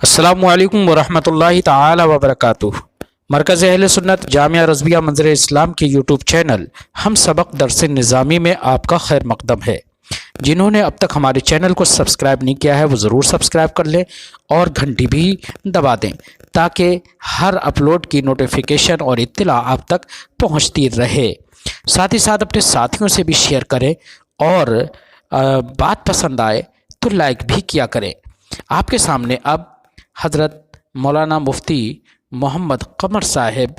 السلام علیکم ورحمۃ اللہ تعالی وبرکاتہ۔ مرکز اہل سنت جامعہ رضویہ منظر اسلام کے یوٹیوب چینل ہم سبق درس نظامی میں آپ کا خیر مقدم ہے۔ جنہوں نے اب تک ہمارے چینل کو سبسکرائب نہیں کیا ہے وہ ضرور سبسکرائب کر لیں اور گھنٹی بھی دبا دیں تاکہ ہر اپلوڈ کی نوٹیفیکیشن اور اطلاع آپ تک پہنچتی رہے۔ ساتھ ہی ساتھ اپنے ساتھیوں سے بھی شیئر کریں اور بات پسند آئے تو لائک بھی کیا کریں۔ آپ کے سامنے اب حضرت مولانا مفتی محمد قمر صاحب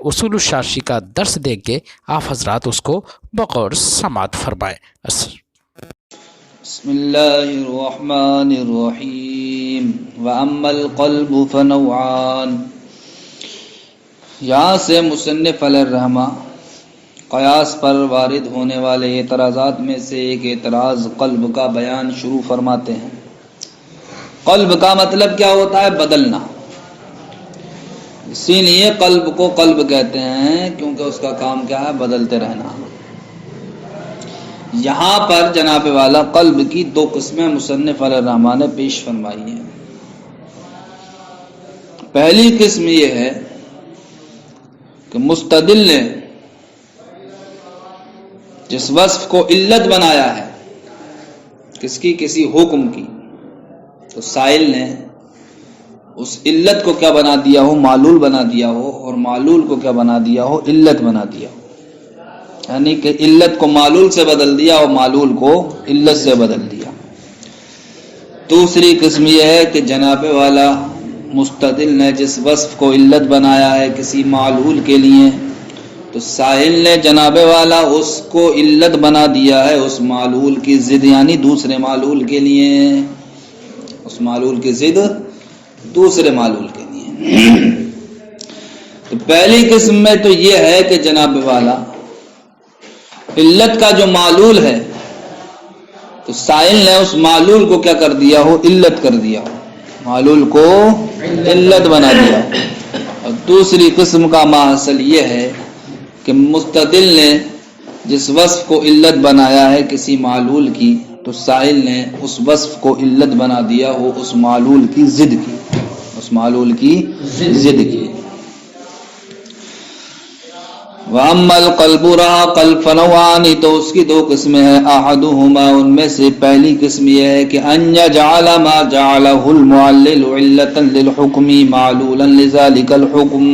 اصول الشاشی کا درس دیں گے، آپ حضرات اس کو بغور سماعت فرمائیں۔ بسم اللہ الرحمن الرحیم واما القلب فنوعان۔ یہاں سے مصنف علیہ الرحمہ قیاس پر وارد ہونے والے اعتراضات میں سے ایک اعتراض قلب کا بیان شروع فرماتے ہیں۔ قلب کا مطلب کیا ہوتا ہے؟ بدلنا۔ اسی لیے قلب کو قلب کہتے ہیں کیونکہ اس کا کام کیا ہے؟ بدلتے رہنا۔ یہاں پر جناب والا قلب کی دو قسمیں مصنف علیہ الرحمٰن نے پیش فرمائی ہیں۔ پہلی قسم یہ ہے کہ مستدل نے جس وصف کو علت بنایا ہے، کس کی؟ کسی حکم کی، تو سائل نے اس علت کو کیا بنا دیا ہو؟ معلول بنا دیا ہو، اور معلول کو کیا بنا دیا ہو؟ علت بنا دیا ہو۔ یعنی کہ علت کو معلول سے بدل دیا اور معلول کو علت سے بدل دیا۔ دوسری قسم یہ ہے کہ جناب والا مستدل نے جس وصف کو علت بنایا ہے کسی معلول کے لیے، تو سائل نے جناب والا اس کو علت بنا دیا ہے اس معلول کی ضد، یعنی دوسرے معلول کے لیے، اس معلول کی ضد دوسرے معلول کے لیے۔ تو پہلی قسم میں تو یہ ہے کہ جناب والا علت کا جو معلول ہے تو سائل نے اس معلول کو کیا کر دیا ہو؟ علت کر دیا ہو، معلول کو علت بنا دیا ہو۔ اور دوسری قسم کا ماحصل یہ ہے کہ مستدل نے جس وصف کو علت بنایا ہے کسی معلول کی، تو سائل نے اس وصف کو علت بنا دیا ہو اس معلول کی ضد کی، اس معلول کی ضد کی۔ وَأَمَّا الْقَلْبُ رَہا قلب فنوعان، تو اس کی دو قسمیں ہیں۔ احدہما، ان میں سے پہلی قسم یہ ہے کہ ان یجعل ما جعلہ المعلل علتا للحکم معلولا لذلك الحکم،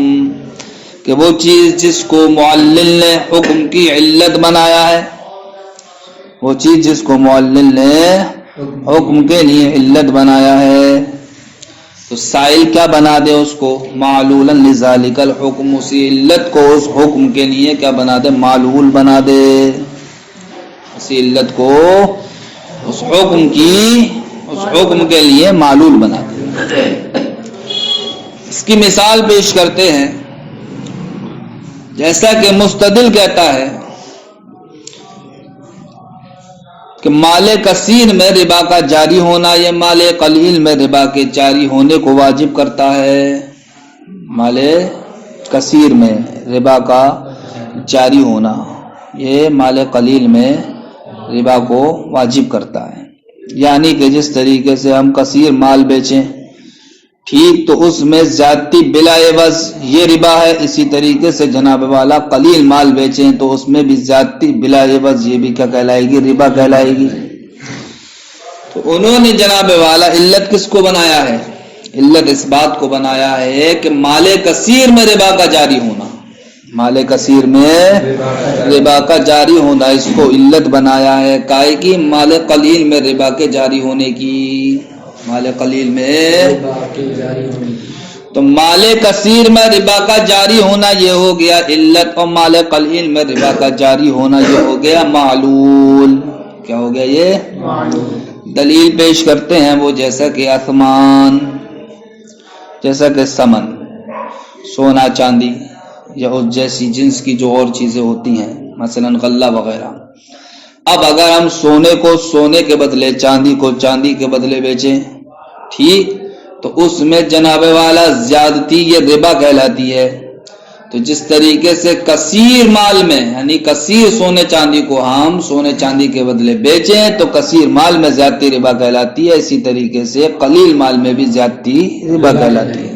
کہ وہ چیز جس کو معلل نے حکم کی علت بنایا ہے، وہ چیز جس کو معلل نے حکم کے لیے علت بنایا ہے، تو سائل کیا بنا دے اس کو؟ معلولا لذالک الحکم، اسی علت کو اس حکم کے لیے کیا بنا دے؟ معلول بنا دے، اسی علت کو اس حکم کے لیے معلول بنا دے۔ اس کی مثال پیش کرتے ہیں، جیسا کہ مستدل کہتا ہے کہ مال کثیر میں ربا کا جاری ہونا یہ مال قلیل میں ربا کے جاری ہونے کو واجب کرتا ہے۔ مال کثیر میں ربا کا جاری ہونا یہ مال قلیل میں ربا کو واجب کرتا ہے، یعنی کہ جس طریقے سے ہم کثیر مال بیچیں ٹھیک تو اس میں زیادتی بلا عوض یہ ربا ہے، اسی طریقے سے جناب والا قلیل مال بیچیں تو اس میں بھی زیادتی بلا عوض یہ بھی کیا کہلائے گی؟ ربا کہلائے گی۔ تو انہوں نے جناب والا علت کس کو بنایا ہے؟ علت اس بات کو بنایا ہے کہ مال کثیر میں ربا کا جاری ہونا، مال کثیر میں ربا کا جاری ہونا اس کو علت بنایا ہے، کائے کی؟ مال قلیل میں ربا کے جاری ہونے کی، مال قلیل میں۔ تو مال کثیر میں ربا کا جاری ہونا یہ ہو گیا علت، اور مال قلیل میں ربا کا جاری ہونا یہ ہو گیا معلول۔ کیا ہو گیا یہ؟ دلیل پیش کرتے ہیں وہ، جیسا کہ اثمان، جیسا کہ سمن، سونا چاندی یا اس جیسی جنس کی جو اور چیزیں ہوتی ہیں، مثلا غلہ وغیرہ۔ اب اگر ہم سونے کو سونے کے بدلے، چاندی کو چاندی کے بدلے بیچیں ٹھیک، تو اس میں جناب والا زیادتی یہ ربا کہلاتی ہے، تو جس طریقے سے کثیر مال میں یعنی کثیر سونے چاندی کو ہم سونے چاندی کے بدلے بیچیں تو کثیر مال میں زیادتی ربا کہلاتی ہے، اسی طریقے سے قلیل مال میں بھی زیادتی ربا کہلاتی ہے۔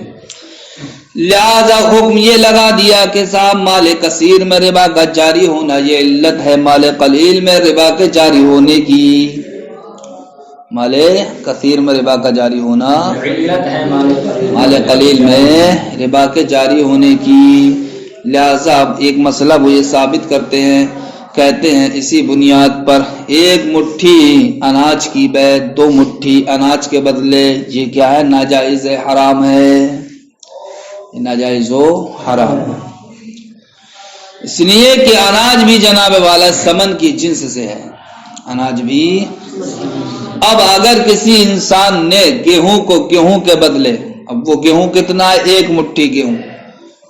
لہذا حکم یہ لگا دیا کہ صاحب مال کثیر میں ربا کا جاری ہونا یہ علت ہے مال قلیل میں ربا کے جاری ہونے کی۔ مال کثیر میں ربا کا جاری ہونا مال قلیل میں ربا کے جاری ہونے کی۔ لہذا ایک مسئلہ وہ یہ ثابت کرتے ہیں، کہتے ہیں اسی بنیاد پر ایک مٹھی اناج کی بیع 2 مٹھی اناج کے بدلے یہ کیا ہے؟ ناجائز ہے، حرام ہے، ناجائز و حرام، اس لیے کہ اناج بھی جناب والا سمن کی جنس سے ہے، اناج بھی۔ اب اگر کسی انسان نے گیہوں کو گیہوں کے بدلے، اب وہ گیہوں کتنا ہے؟ 1 مٹھی گیہوں،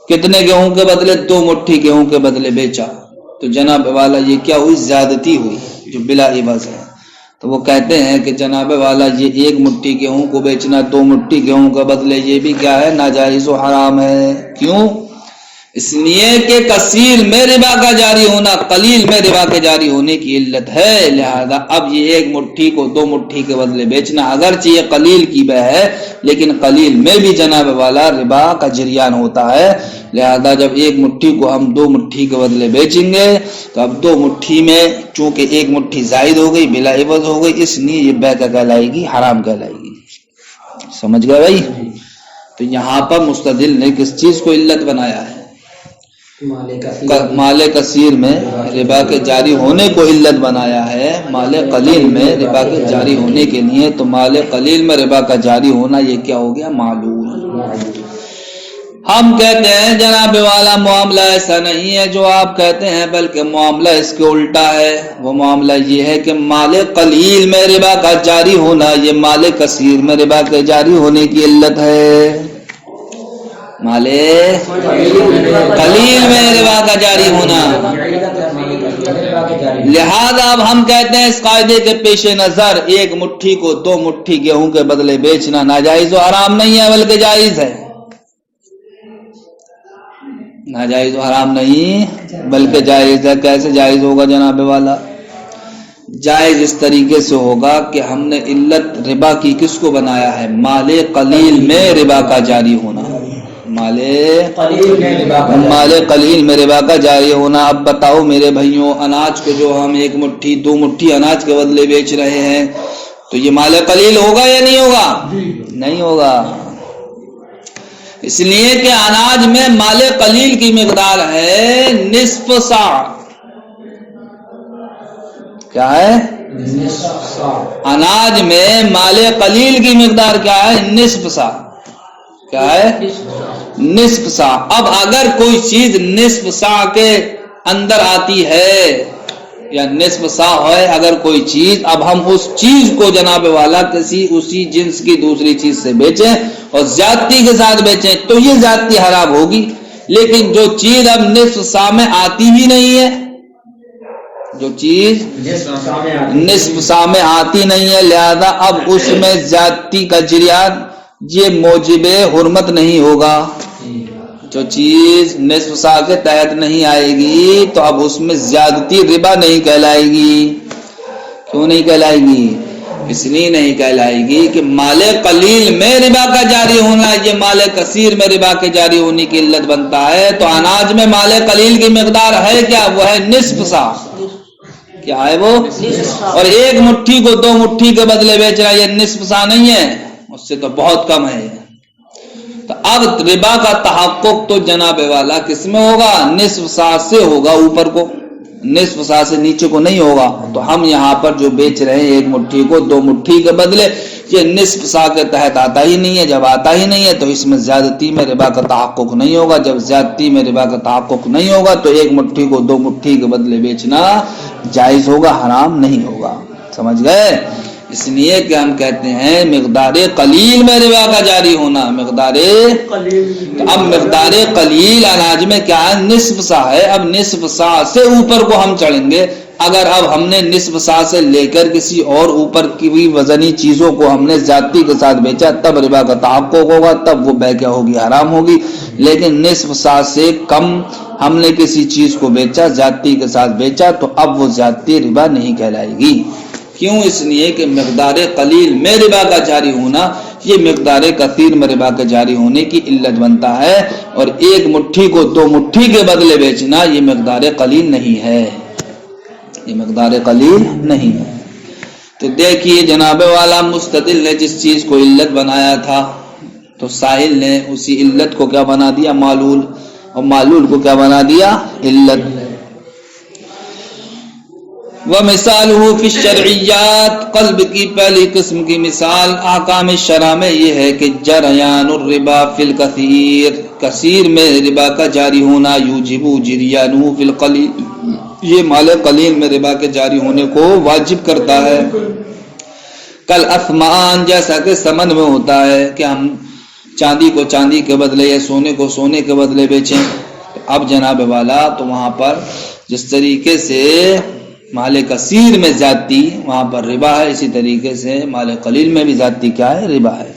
کتنے گیہوں کے بدلے؟ 2 مٹھی گیہوں کے بدلے بیچا، تو جناب والا یہ کیا ہوئی؟ زیادتی ہوئی جو بلا عوض ہے۔ تو وہ کہتے ہیں کہ جناب والا یہ 1 مٹھی گیہوں کو بیچنا 2 مٹھی گیہوں کے بدلے یہ بھی کیا ہے؟ ناجائز و حرام ہے۔ کیوں؟ اس لیے کہ کثیر میں ربا کا جاری ہونا قلیل میں ربا کے جاری ہونے کی علت ہے۔ لہذا اب یہ 1 مٹھی کو 2 مٹھی کے بدلے بیچنا اگرچہ یہ قلیل کی بیع ہے لیکن قلیل میں بھی جناب والا ربا کا جریان ہوتا ہے۔ لہذا جب 1 مٹھی کو ہم 2 مٹھی کے بدلے بیچیں گے تو اب 2 مٹھی میں چونکہ 1 مٹھی زائد ہو گئی، بلا عوض ہو گئی، اس لیے یہ بیع کہلائے گی، حرام کہلائے گی۔ سمجھ گئے بھائی؟ تو یہاں پر مستدل نے کس چیز کو علت بنایا ہے؟ مال کثیر میں ربا کے جاری ہونے کو علت بنایا ہے، مال قلیل میں ربا کے جاری ہونے کے لیے۔ تو مال قلیل میں ربا کا جاری ہونا یہ کیا ہو گیا؟ معلول۔ ہم کہتے ہیں جناب والا معاملہ ایسا نہیں ہے جو آپ کہتے ہیں، بلکہ معاملہ اس کے الٹا ہے۔ وہ معاملہ یہ ہے کہ مال قلیل میں ربا کا جاری ہونا یہ مال کثیر میں ربا کے جاری ہونے کی علت ہے۔ مال قلیل میں ربا کا جاری ہونا، لہذا اب ہم کہتے ہیں اس قاعدے کے پیش نظر 1 مٹھی کو 2 مٹھی گیہوں کے بدلے بیچنا ناجائز و حرام نہیں ہے بلکہ جائز ہے۔ ناجائز و حرام نہیں بلکہ جائز ہے۔ کیسے جائز ہوگا جناب والا؟ جائز اس طریقے سے ہوگا کہ ہم نے علت ربا کی کس کو بنایا ہے؟ مال قلیل میں ربا کا جاری ہونا، مال قلیل میں ربا کا جاری ہونا۔ اب بتاؤ میرے بھائیوں، اناج کو جو ہم 1 مٹھی 2 مٹھی اناج کے بدلے بیچ رہے ہیں تو یہ مال قلیل ہوگا یا نہیں ہوگا؟ نہیں ہوگا، اس لیے کہ اناج میں مال قلیل کی مقدار ہے نصف سا۔ کیا ہے؟ اناج میں مال قلیل کی مقدار کیا ہے؟ نصف سا۔ کیا ہے؟ نصف سا۔ اب اگر کوئی چیز نصف سا کے اندر آتی ہے یا نصف سا ہے اگر کوئی چیز، اب ہم اس چیز کو جناب والا کسی اسی جنس کی دوسری چیز سے بیچیں اور زیادتی کے ساتھ بیچیں تو یہ زیادتی حرام ہوگی۔ لیکن جو چیز اب نصف سا میں آتی بھی نہیں ہے، جو چیز نصف سا میں آتی نہیں ہے، لہذا اب اس میں زیادتی کا جریان یہ موجب حرمت نہیں ہوگا۔ جو چیز نصف سا کے تحت نہیں آئے گی تو اب اس میں زیادتی ربا نہیں کہلائے گی۔ کیوں نہیں کہلائے گی؟ اس لیے نہیں کہلائے گی کہ مال قلیل میں ربا کا جاری ہونا یہ مال کثیر میں ربا کے جاری ہونے کی علت بنتا ہے۔ تو اناج میں مال قلیل کی مقدار ہے کیا؟ وہ ہے نصف سا۔ کیا ہے وہ؟ اور 1 مٹھی کو 2 مٹھی کے بدلے بیچ رہا یہ نصف سا نہیں ہے، اس سے تو بہت کم ہے۔ تو اب ربا کا تحقق تو جناب والا کس میں ہوگا؟ نصف سا سے ہوگا، اوپر کو، نصف سا سے نیچے کو نہیں ہوگا۔ تو ہم یہاں پر جو بیچ رہے ہیں 1 مٹھی کو 2 مٹھی کے بدلے یہ نصف سا کے تحت آتا ہی نہیں ہے۔ جب آتا ہی نہیں ہے تو اس میں زیادتی میں ربا کا تحقق نہیں ہوگا۔ جب زیادتی میں ربا کا تحقق نہیں ہوگا تو 1 مٹھی کو 2 مٹھی کے بدلے بیچنا جائز ہوگا، حرام نہیں ہوگا۔ سمجھ گئے؟ اس لیے کہ ہم کہتے ہیں مقدار قلیل میں ربا کا جاری ہونا، مقدار اب مقدار قلیل اناج میں کیا ہے؟ نصف سا ہے۔ اب نصف سا سے اوپر کو ہم چڑھیں گے، اگر اب ہم نے نصف سا سے لے کر کسی اور اوپر کی ہوئی وزنی چیزوں کو ہم نے زیادتی کے ساتھ بیچا تب ربا کا تحقق ہوگا، تب وہ بے کیا ہوگی؟ حرام ہوگی۔ لیکن نصف سا سے کم ہم نے کسی چیز کو بیچا، زیادتی کے ساتھ بیچا، تو اب وہ زیادتی ربا نہیں کہلائے گی۔ کیوں؟ اس لیے کہ مقدار قلیل میں ربا کا جاری ہونا یہ مقدار کثیر میں ربا کے جاری ہونے کی علت بنتا ہے، اور ایک مٹھی کو 2 مٹھی کے بدلے بیچنا یہ مقدار قلیل نہیں ہے، یہ مقدار قلیل نہیں ہے۔ تو دیکھیے جناب والا مستدل نے جس چیز کو علت بنایا تھا تو سائل نے اسی علت کو کیا بنا دیا؟ معلول، اور معلول کو کیا بنا دیا؟ علت۔ وَمِثَالُهُ فِي الشَّرْعِيَّاتِ، قلب کی پہلی قسم کی مثال احکام شرع میں یہ ہے کہ جریان الربا فی الکثیر، کثیر میں ربا کا جاری ہونا، یوجب جریانہ فی القلیل، یہ مال قلیل میں ربا کے جاری ہونے کو واجب کرتا ہے۔ کل اثمان، جیسا کہ ثمن میں ہوتا ہے کہ ہم چاندی کو چاندی کے بدلے یا سونے کو سونے کے بدلے بیچیں، اب جناب والا تو وہاں پر جس طریقے سے مال کثیر میں زیادتی وہاں پر ربا ہے، اسی طریقے سے مال قلیل میں بھی زیادتی کیا ہے؟ ربا ہے۔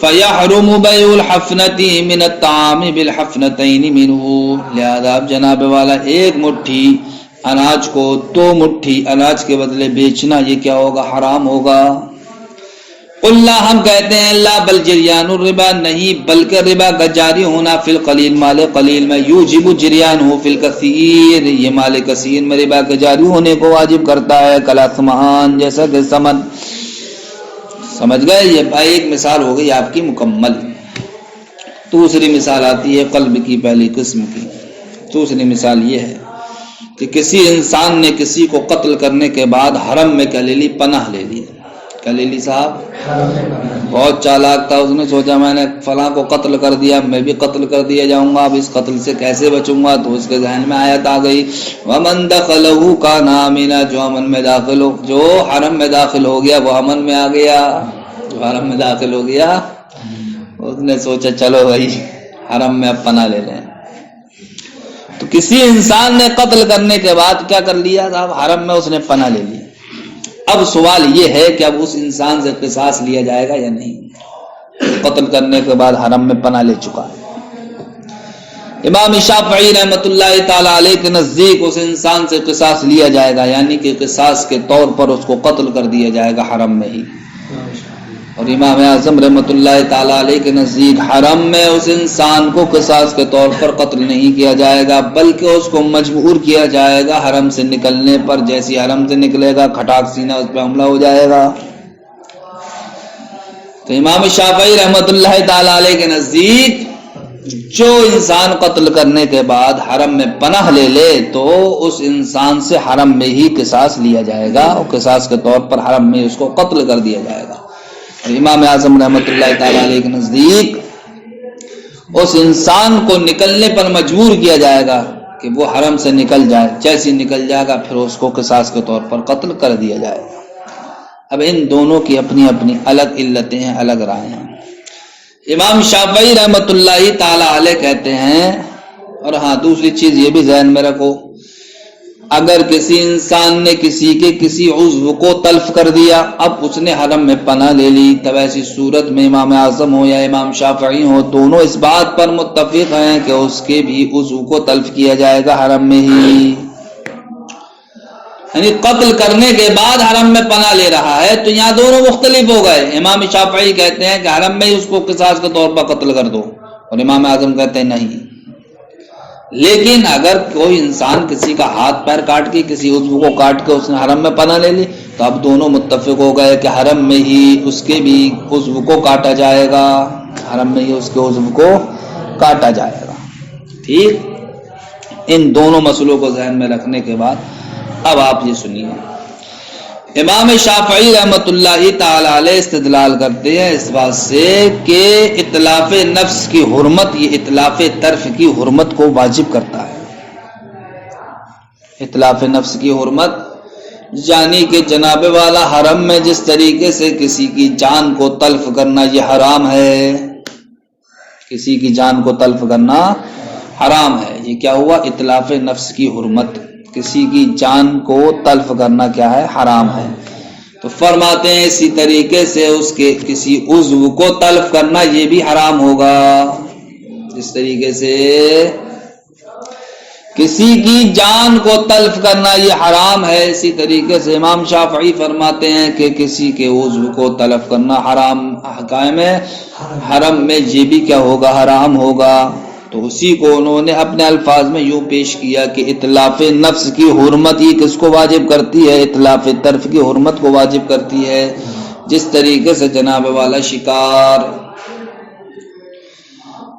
فَيَحْرُمُ بَيْعُ الْحَفْنَةِ مِنَ الطَّعَامِ بِالْحَفْنَتَيْنِ مِنْهُ، لہذا اب جناب والا ایک مٹھی اناج کو 2 مٹھی اناج کے بدلے بیچنا یہ کیا ہوگا؟ حرام ہوگا۔ قلنا، ہم کہتے ہیں لا بل جریان الربا، نہیں بلکہ ربا کا جاری ہونا فی القلیل مال قلیل میں، یوجب جریان ہو فی الکثیر، یہ مال کثیر میں ربا کے جاری ہونے کو واجب کرتا ہے۔ کلاسمان، جیسا کہ سمن، سمجھ گئے؟ یہ بھائی ایک مثال ہو گئی آپ کی مکمل۔ دوسری مثال آتی ہے قلب کی پہلی قسم کی۔ دوسری مثال یہ ہے کہ کسی انسان نے کسی کو قتل کرنے کے بعد حرم میں کیا لے لی؟ پناہ لے لی۔ کیا لے لی صاحب؟ بہت چالاک تھا، اس نے سوچا میں نے فلاں کو قتل کر دیا، میں بھی قتل کر دیا جاؤں گا، اب اس قتل سے کیسے بچوں گا؟ تو اس کے ذہن میں آیت آ گئی وَمَن دَخَلَهُ كَانَ آمِنًا، جو امن میں داخل ہو، جو حرم میں داخل ہو گیا وہ امن میں آ گیا، جو حرم میں داخل ہو گیا اس نے سوچا چلو بھائی حرم میں اب پناہ لے لیں۔ تو کسی انسان نے قتل کرنے کے بعد کیا کر لیا صاحب؟ حرم میں اس نے پناہ لے لی۔ اب سوال یہ ہے کہ اب اس انسان سے قصاص لیا جائے گا یا نہیں؟ قتل کرنے کے بعد حرم میں پناہ لے چکا ہے۔ امام شافعی رحمۃ اللہ تعالی علیہ کے نزدیک اس انسان سے قصاص لیا جائے گا، یعنی کہ قصاص کے طور پر اس کو قتل کر دیا جائے گا حرم میں ہی۔ اور امام اعظم رحمۃ اللہ تعالی علیہ کے نزدیک حرم میں اس انسان کو قصاص کے طور پر قتل نہیں کیا جائے گا، بلکہ اس کو مجبور کیا جائے گا حرم سے نکلنے پر، جیسی حرم سے نکلے گا کھٹاک سینہ اس پہ حملہ ہو جائے گا۔ تو امام شافعی رحمۃ اللہ تعالی علیہ کے نزدیک جو انسان قتل کرنے کے بعد حرم میں پناہ لے لے تو اس انسان سے حرم میں ہی قصاص لیا جائے گا، اور قصاص کے طور پر حرم میں اس کو قتل کر دیا جائے گا۔ امام اعظم رحمۃ اللہ تعالی علیہ کے نزدیک اس انسان کو نکلنے پر مجبور کیا جائے گا کہ وہ حرم سے نکل جائے، جیسے نکل جائے گا پھر اس کو قصاص کے طور پر قتل کر دیا جائے گا۔ اب ان دونوں کی اپنی اپنی الگ علتیں ہیں، الگ رائے ہیں۔ امام شافعی رحمۃ اللہ تعالی علیہ کہتے ہیں، اور ہاں دوسری چیز یہ بھی ذہن میں رکھو، اگر کسی انسان نے کسی کے کسی عضو کو تلف کر دیا، اب اس نے حرم میں پناہ لے لی، تب ایسی صورت میں امام اعظم ہو یا امام شافعی ہو دونوں اس بات پر متفق ہیں کہ اس کے بھی عضو کو تلف کیا جائے گا حرم میں ہی۔ یعنی قتل کرنے کے بعد حرم میں پناہ لے رہا ہے تو یہاں دونوں مختلف ہو گئے۔ امام شافعی کہتے ہیں کہ حرم میں ہی اس کو قصاص کے طور پر قتل کر دو، اور امام اعظم کہتے ہیں نہیں۔ لیکن اگر کوئی انسان کسی کا ہاتھ پیر کاٹ کے کسی عضو کو کاٹ کے اس نے حرم میں پناہ لے لی تو اب دونوں متفق ہو گئے کہ حرم میں ہی اس کے بھی عضو کو کاٹا جائے گا، حرم میں ہی اس کے عضو کو کاٹا جائے گا۔ ٹھیک، ان دونوں مسئلوں کو ذہن میں رکھنے کے بعد اب آپ یہ سنیے، امام شافعی رحمۃ اللہ تعالی علیہ استدلال کرتے ہیں اس بات سے کہ اتلاف نفس کی حرمت یہ اتلاف طرف کی حرمت کو واجب کرتا ہے۔ اتلاف نفس کی حرمت یعنی کہ جناب والا حرم میں جس طریقے سے کسی کی جان کو تلف کرنا یہ حرام ہے، کسی کی جان کو تلف کرنا حرام ہے. یہ کیا ہوا؟ اتلاف نفس کی حرمت. کسی کی جان کو تلف کرنا کیا ہے؟ حرام ہے. تو فرماتے ہیں اسی طریقے سے اس کے کسی عضو کو تلف کرنا یہ بھی حرام ہوگا. اس طریقے سے کسی کی جان کو تلف کرنا یہ حرام ہے. اسی طریقے سے امام شافعی فرماتے ہیں کہ کسی کے عضو کو تلف کرنا حرام حکام ہے. حرم میں یہ بھی کیا ہوگا؟ حرام ہوگا. تو اسی کو انہوں نے اپنے الفاظ میں یوں پیش کیا کہ اتلاف نفس کی حرمت ہی کس کو واجب کرتی ہے؟ اتلاف طرف کی حرمت کو واجب کرتی ہے. جس طریقے سے جناب والا شکار،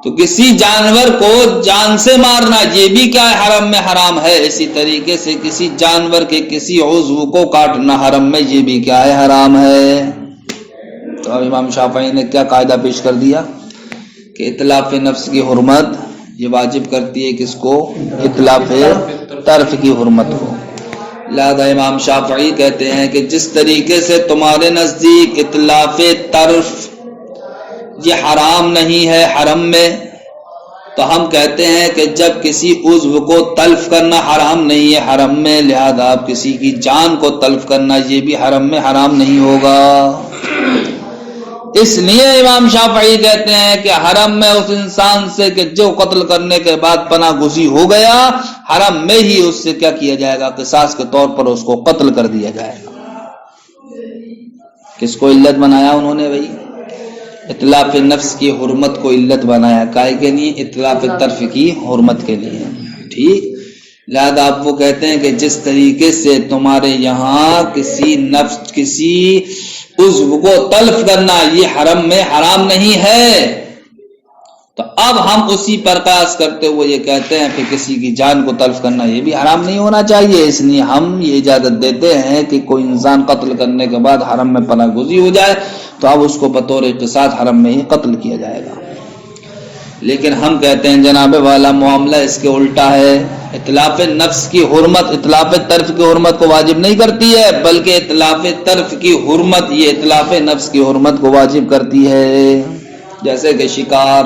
تو کسی جانور کو جان سے مارنا یہ بھی کیا ہے؟ حرم میں حرام ہے. اسی طریقے سے کسی جانور کے کسی عضو کو کاٹنا حرم میں یہ بھی کیا ہے؟ حرام ہے. تو اب امام شافعی نے کیا قاعدہ پیش کر دیا کہ اتلاف نفس کی حرمت یہ واجب کرتی ہے کس کو؟ اتلاف طرف کی حرمت کو. لہذا امام شافعی کہتے ہیں کہ جس طریقے سے تمہارے نزدیک اتلاف طرف یہ حرام نہیں ہے حرم میں، تو ہم کہتے ہیں کہ جب کسی عضو کو تلف کرنا حرام نہیں ہے حرم میں، لہذا اب کسی کی جان کو تلف کرنا یہ بھی حرم میں حرام نہیں ہوگا. اس لیے امام شافعی کہتے ہیں کہ حرم میں اس انسان سے کہ جو قتل کرنے کے بعد پناہ گزی ہو گیا، حرم میں ہی اس سے کیا کیا جائے گا؟ قصاص کے طور پر اس کو قتل کر دیا جائے گا. کس کو علت بنایا انہوں نے؟ بھائی اتلاف نفس کی حرمت کو علت بنایا. کائے کے لیے؟ اتلاف طرف کی حرمت کے لیے. ٹھیک. لہذا آپ وہ کہتے ہیں کہ جس طریقے سے تمہارے یہاں کسی نفس کسی عضو کو تلف کرنا یہ حرم میں حرام نہیں ہے، تو اب ہم اسی پر قیاس کرتے ہوئے یہ کہتے ہیں کہ کسی کی جان کو تلف کرنا یہ بھی حرام نہیں ہونا چاہیے. اس لیے ہم یہ اجازت دیتے ہیں کہ کوئی انسان قتل کرنے کے بعد حرم میں پناہ گزی ہو جائے تو اب اس کو بطور قصاص حرم میں ہی قتل کیا جائے گا. لیکن ہم کہتے ہیں جناب والا معاملہ اس کے الٹا ہے. اتلاف نفس کی حرمت اتلاف طرف کی حرمت کو واجب نہیں کرتی ہے، بلکہ اتلاف طرف کی حرمت یہ اتلاف نفس کی حرمت کو واجب کرتی ہے. جیسے کہ شکار،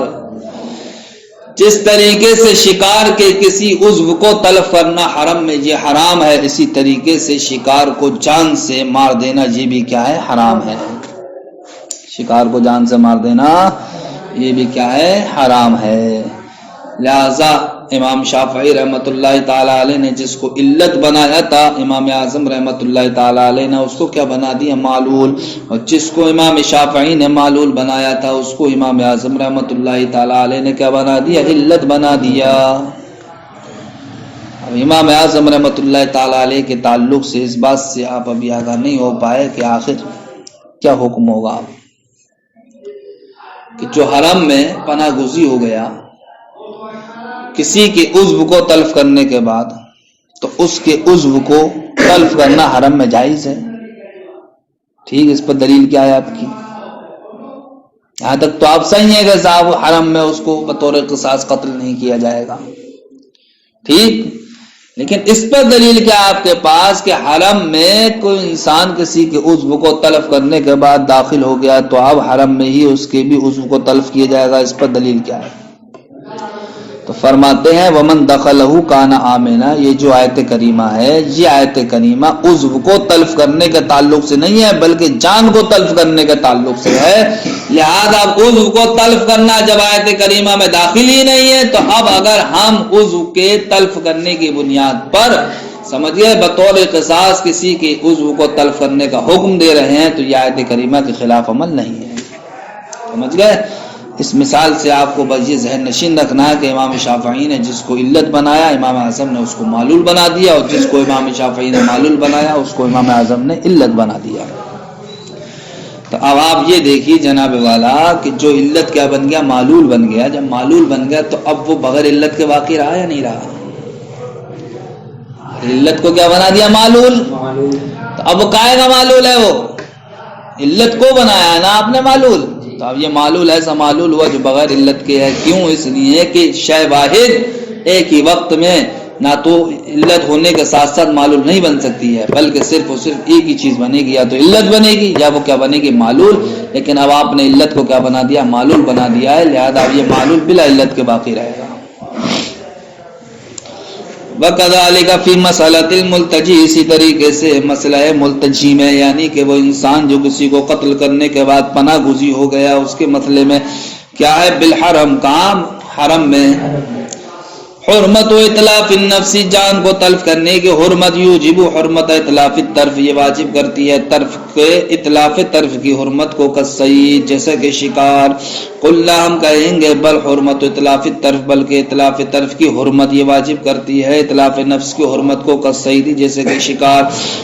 جس طریقے سے شکار کے کسی عضو کو تلف کرنا حرم میں یہ حرام ہے، اسی طریقے سے شکار کو جان سے مار دینا یہ بھی کیا ہے؟ حرام ہے. شکار کو جان سے مار دینا یہ بھی کیا ہے؟ حرام ہے. لہذا امام شافعی رحمت اللہ تعالی علیہ نے جس کو علت بنایا تھا، امام اعظم رحمت اللہ تعالی علیہ نے اس کو کیا بنا دیا؟ معلول. اور جس کو امام شافعی نے معلول بنایا تھا اس کو امام اعظم رحمت اللہ تعالی علیہ نے کیا بنا دیا؟ علت بنا دیا. اب امام اعظم رحمت اللہ تعالی علیہ کے تعلق سے اس بات سے آپ ابھی آگاہ نہیں ہو پائے کہ آخر کیا حکم ہوگا کہ جو حرم میں پناہ گزی ہو گیا کسی کے عضو کو تلف کرنے کے بعد، تو اس کے عضو کو تلف کرنا حرم میں جائز ہے. ٹھیک. اس پر دلیل کیا ہے آپ کی؟ یہاں تک تو آپ صحیح ہے کہ صاحب حرم میں اس کو بطور قصاص قتل نہیں کیا جائے گا. ٹھیک. لیکن اس پر دلیل کیا آپ کے پاس کہ حرم میں کوئی انسان کسی کے عضو کو تلف کرنے کے بعد داخل ہو گیا تو اب حرم میں ہی اس کے بھی عضو کو تلف کیا جائے گا؟ اس پر دلیل کیا ہے؟ تو فرماتے ہیں ومن دخلہ کان آمنا. یہ جو آیت کریمہ ہے یہ آیت کریمہ عضو کو تلف کرنے کے تعلق سے نہیں ہے بلکہ جان کو تلف کرنے کے تعلق سے ہے. لہذا عضو کو تلف کرنا جب آیت کریمہ میں داخل ہی نہیں ہے تو اب اگر ہم عضو کے تلف کرنے کی بنیاد پر سمجھئے بطور قصاص کسی کے عضو کو تلف کرنے کا حکم دے رہے ہیں تو یہ آیت کریمہ کے خلاف عمل نہیں ہے. سمجھ گئے؟ اس مثال سے آپ کو بس یہ ذہن نشین رکھنا ہے کہ امام شافعی نے جس کو علت بنایا امام اعظم نے اس کو معلول بنا دیا، اور جس کو امام شافعی نے معلول بنایا اس کو امام اعظم نے علت بنا دیا. تو اب آپ یہ دیکھیے جناب والا کہ جو علت کیا بن گیا؟ معلول بن گیا. جب معلول بن گیا تو اب وہ بغیر علت کے واقع رہا یا نہیں رہا؟ علت کو کیا بنا دیا؟ معلول. تو اب وہ کائے کا معلول ہے؟ وہ علت کو بنایا نا آپ نے معلول. تو اب یہ معلول ایسا معلول ہوا جو بغیر علت کے ہے. کیوں؟ اس لیے کہ شے واحد ایک ہی وقت میں نہ تو علت ہونے کے ساتھ ساتھ معلول نہیں بن سکتی ہے بلکہ صرف اور صرف ایک ہی چیز بنے گی، یا تو علت بنے گی یا وہ کیا بنے گی؟ معلول. لیکن اب آپ نے علت کو کیا بنا دیا؟ معلول بنا دیا ہے. لہذا اب یہ معلول بلا علت کے باقی رہے گا. وَكَذَلِكَ فِي مَسْأَلَةِ الْمُلْتَجِي، اسی طریقے سے مسئلہ ملتجی میں، یعنی کہ وہ انسان جو کسی کو قتل کرنے کے بعد پناہ گزین ہو گیا، اس کے مسئلے میں کیا ہے؟ بالحرم، کام حرم میں، حرمت و اطلاف النفس، جان کو تلف کرنے کی حرمت، یوجب حرمت اطلاف الطرف، یہ واجب کرتی ہے طرف کے اطلاف طرف کی حرمت کو، کالصید، جیسا کہ شکار، قلنا ہم کہیں گے بل حرمت اطلاف الطرف، بلکہ اطلاف طرف کی حرمت یہ واجب کرتی ہے اطلاف نفس کی حرمت کو، کالصید، جیسے کہ شکار۔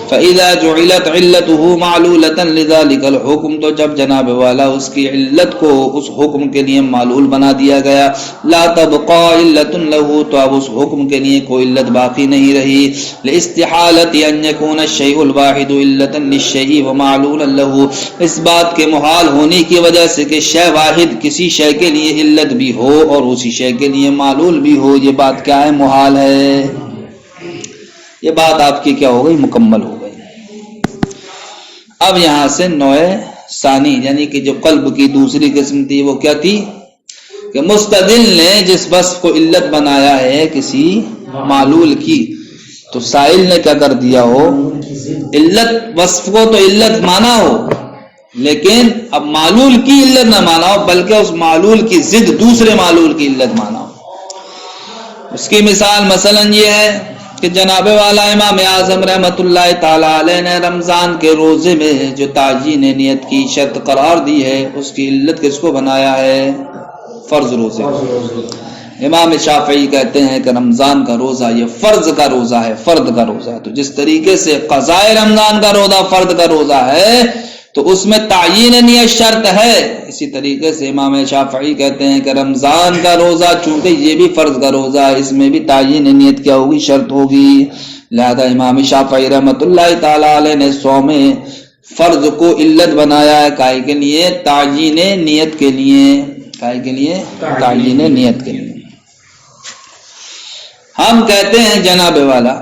فَإِذَا جُعِلَتْ عِلَّتُهُ مَعْلُولَةً لِذَلِكَ الْحُكْمِ، تو جب جناب والا اس کی علت کو اس حکم کے لیے معلول بنا دیا گیا، لا تبقى علة له، تو اب اس حکم کے لیے کوئی علت باقی نہیں رہی، لاستحالة ان يكون الشيء الواحد علة للشيء ومعلولا له، اس بات کے محال ہونے کی وجہ سے کہ شے واحد کسی شے کے لیے علت بھی ہو اور اسی شے کے لیے معلول بھی ہو، یہ بات کیا ہے؟ محال ہے۔ یہ بات آپ کی کیا ہو گئی؟ مکمل ہو گئی۔ اب یہاں سے نوع ثانی، یعنی کہ جو قلب کی دوسری قسم تھی وہ کیا تھی؟ کہ مستدل نے جس وصف کو علت بنایا ہے کسی معلول کی، تو سائل نے کیا کر دیا ہو؟ علت، وصف کو تو علت مانا ہو، لیکن اب معلول کی علت نہ مانا ہو، بلکہ اس معلول کی ضد دوسرے معلول کی علت مانا ہو۔ اس کی مثال مثلا یہ ہے کہ جناب والا امام اعظم رحمت اللہ تعالی علیہ نے رمضان کے روزے میں جو تعیین نیت کی شرط قرار دی ہے، اس کی علت کس کو بنایا ہے؟ فرض روزے۔ امام شافعی کہتے ہیں کہ رمضان کا روزہ یہ فرض کا روزہ ہے، فرد کا روزہ ہے، تو جس طریقے سے قضاء رمضان کا روزہ فرد کا روزہ ہے تو اس میں تعیین نیت شرط ہے، اسی طریقے سے امام شافعی کہتے ہیں کہ رمضان کا روزہ چونکہ یہ بھی فرض کا روزہ ہے، اس میں بھی تعیین نیت کیا ہوگی؟ شرط ہوگی۔ لہذا امام شافعی رحمت اللہ تعالی علیہ نے صوم فرض کو علت بنایا ہے، کائے کے لیے؟ تعیین نیت کے لیے، کائے کے لیے؟ تعیین نیت کے لیے۔ ہم کہتے ہیں جناب والا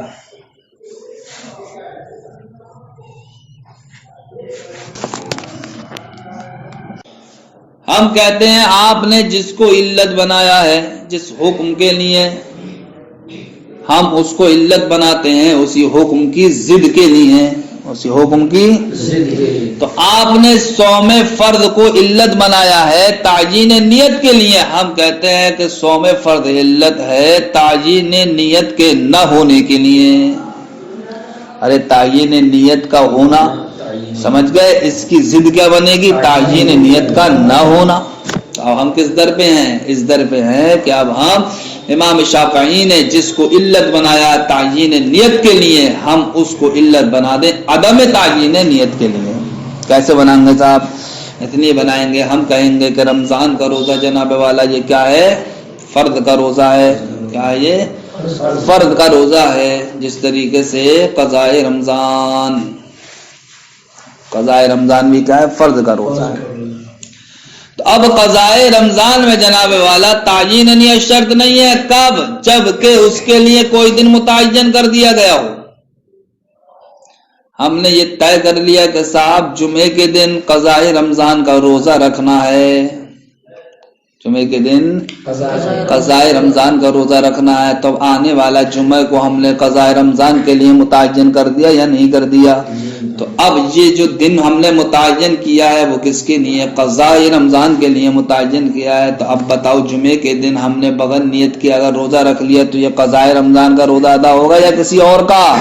ہم کہتے ہیں آپ نے جس کو علت بنایا ہے، جس حکم کے لیے ہم اس کو علت بناتے ہیں، اسی حکم کی ضد کے لیے، اسی حکم کی ضد کے لیے، تو آپ نے صوم فرض کو علت بنایا ہے تعیین نیت کے لیے، ہم کہتے ہیں کہ صوم فرض علت ہے تعیین نیت کے نہ ہونے کے لیے۔ ارے تعیین نیت کا ہونا سمجھ گئے، اس کی ضد کیا بنے گی؟ تعیین نیت کا نہ ہونا۔ اب ہم کس در پہ ہیں؟ اس در پہ ہیں کہ اب ہم امام شافعی نے جس کو علت بنایا تعیین نیت کے لیے، ہم اس کو علت بنا دیں عدم تعیین نیت کے لیے۔ کیسے بنائیں گے صاحب؟ اتنی بنائیں گے، ہم کہیں گے کہ رمضان کا روزہ جناب والا یہ کیا ہے؟ فرض کا روزہ ہے۔ کیا ہے یہ؟ فرض کا روزہ ہے، جس طریقے سے قضاء رمضان، قضاء رمضان بھی کیا ہے؟ فرض کا روزہ ہے۔ تو اب قضاء رمضان میں جناب والا تعیین نیت شرط نہیں ہے، کب؟ جب کہ اس کے لیے کوئی دن متعین کر دیا گیا ہو۔ ہم نے یہ طے کر لیا کہ صاحب جمعے کے دن قضاء رمضان کا روزہ رکھنا ہے، جمعے کے دن قضاء رمضان کا روزہ رکھنا ہے، تو آنے والا جمعہ کو ہم نے قضاء رمضان کے لیے متعین کر دیا یا نہیں کر دیا؟ تو اب یہ جو دن ہم نے متعین کیا ہے وہ کس کے لیے؟ قضاء رمضان کے لیے متعین کیا ہے۔ تو اب بتاؤ جمعے کے دن ہم نے بغیر نیت کے اگر روزہ رکھ لیا تو یہ قضاء رمضان کا روزہ ادا ہوگا یا کسی اور کا؟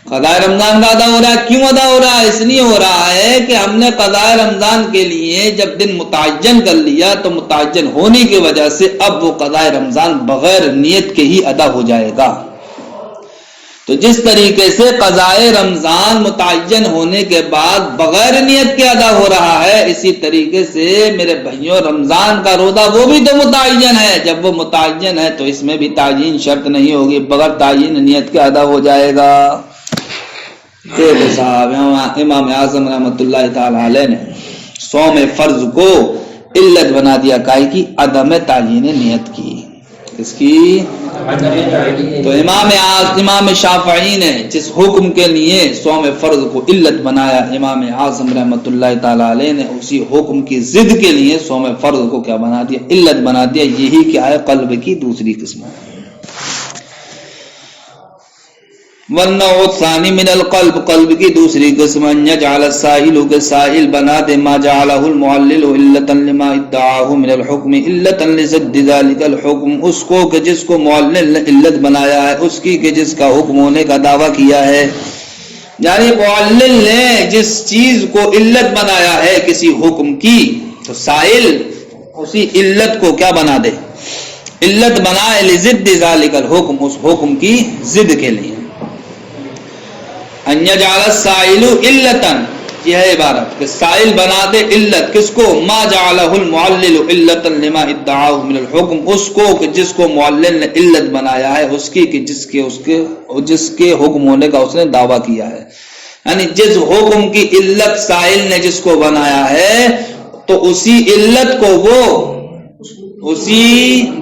قضاء رمضان کا ادا ہو رہا ہے۔ کیوں ادا ہو رہا ہے؟ اس لیے ہو رہا ہے کہ ہم نے قضاء رمضان کے لیے جب دن متعین کر لیا تو متعین ہونے کی وجہ سے اب وہ قضاء رمضان بغیر نیت کے ہی ادا ہو جائے گا۔ تو جس طریقے سے قضاء رمضان متعین ہونے کے بعد بغیر نیت کے ادا ہو رہا ہے، اسی طریقے سے میرے بھائیوں رمضان کا روزہ وہ بھی تو متعین ہے، جب وہ متعین ہے تو اس میں بھی تعیین شرط نہیں ہوگی، بغیر تعیین نیت کے ادا ہو جائے گا۔ صاحب امام اعظم رحمت اللہ تعالی علیہ نے صوم فرض کو علت بنا دیا، کائے کی؟ عدم تعیین نیت کی۔ اس کی تو امام شافعی نے جس حکم کے لیے صوم فرض کو علت بنایا، امام اعظم رحمت اللہ تعالی علیہ نے اسی حکم کی ضد کے لیے صوم فرض کو کیا بنا دیا؟ علت بنا دیا۔ یہی کیا ہے؟ قلب کی دوسری قسم ہے۔ والنوع الثانی من القلب، قلب کی دوسری قسم ان یجعل السائل کے سائل بنا دے ما جعلہ المعلل علتا لما ادعاہ من الحکم علتا لضد ذلك الحکم، اس کو کہ جس کو معلل نے علت بنایا ہے اس کی کہ جس کا حکم ہونے کا دعویٰ کیا ہے، یعنی معلل نے جس چیز کو علت بنایا ہے کسی حکم کی تو سائل اسی علت کو کیا بنا دے، علت بنائے لضد ذلك الحکم، اس حکم کی ضد کے لیے۔ ان یجعل السائل علتا، یہ ہے عبارت کہ سائل بنا دے علت کس کو، ما جعلہ المعلل علتا لما ادعاہ من الحکم، اس کو کہ جس کو معلل نے علت بنایا ہے اس کی کہ جس کے حکم ہونے کا اس نے دعویٰ کیا ہے، یعنی جس حکم کی علت سائل نے جس کو بنایا ہے تو اسی علت کو وہ اسی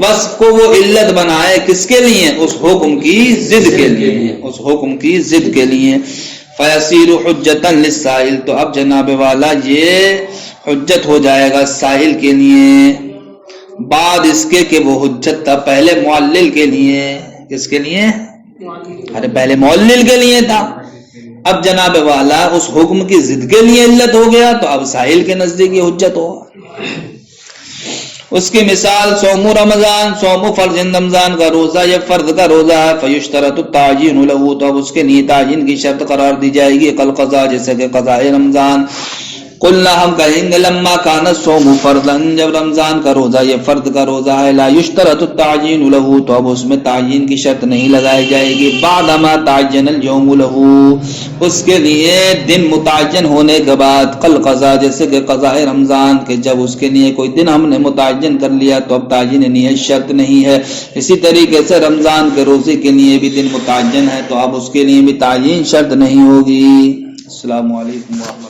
وصف کو وہ علت بنائے کس کے لیے، اس حکم کی ضد کے لیے، اس حکم کی ضد کے لیے۔ فیصیر حجتا للسائل، تو اب جناب والا یہ حجت ہو جائے گا سائل کے لیے، بعد اس کے کہ وہ حجت تھا پہلے معلل کے لیے، کس کے لیے، ارے پہلے معلل کے لیے تھا، اب جناب والا اس حکم کی ضد کے لیے علت ہو گیا تو اب سائل کے نزدیک یہ حجت ہو۔ اس کی مثال صوم رمضان، صوم فرض رمضان کا روزہ یہ فرض کا روزہ ہے، فیشترط التعیین له، تو اب اس کے لیے تعیین کی شرط قرار دی جائے گی، کالقضاء جیسے کہ قضاء رمضان۔ قلنا ہم کہیں گے لما کان الصوم فرضا، جب رمضان کا روزہ یہ فرض کا روزہ ہے، لا یشترط التعیین له، تو اب اس میں تعیین کی شرط نہیں لگائی جائے گی، بعدما تعین اليوم له، اس کے لیے دن متعین ہونے کے بعد، کالقضاء جیسے کہ قضاء رمضان کہ جب اس کے لیے کوئی دن ہم نے متعین کر لیا تو اب تعین نیت شرط نہیں ہے، اسی طریقے سے رمضان کے روزے کے لیے بھی دن متعین ہے تو اب اس کے لیے بھی تعین شرط نہیں ہوگی۔ السلام علیکم ورحمۃ اللہ۔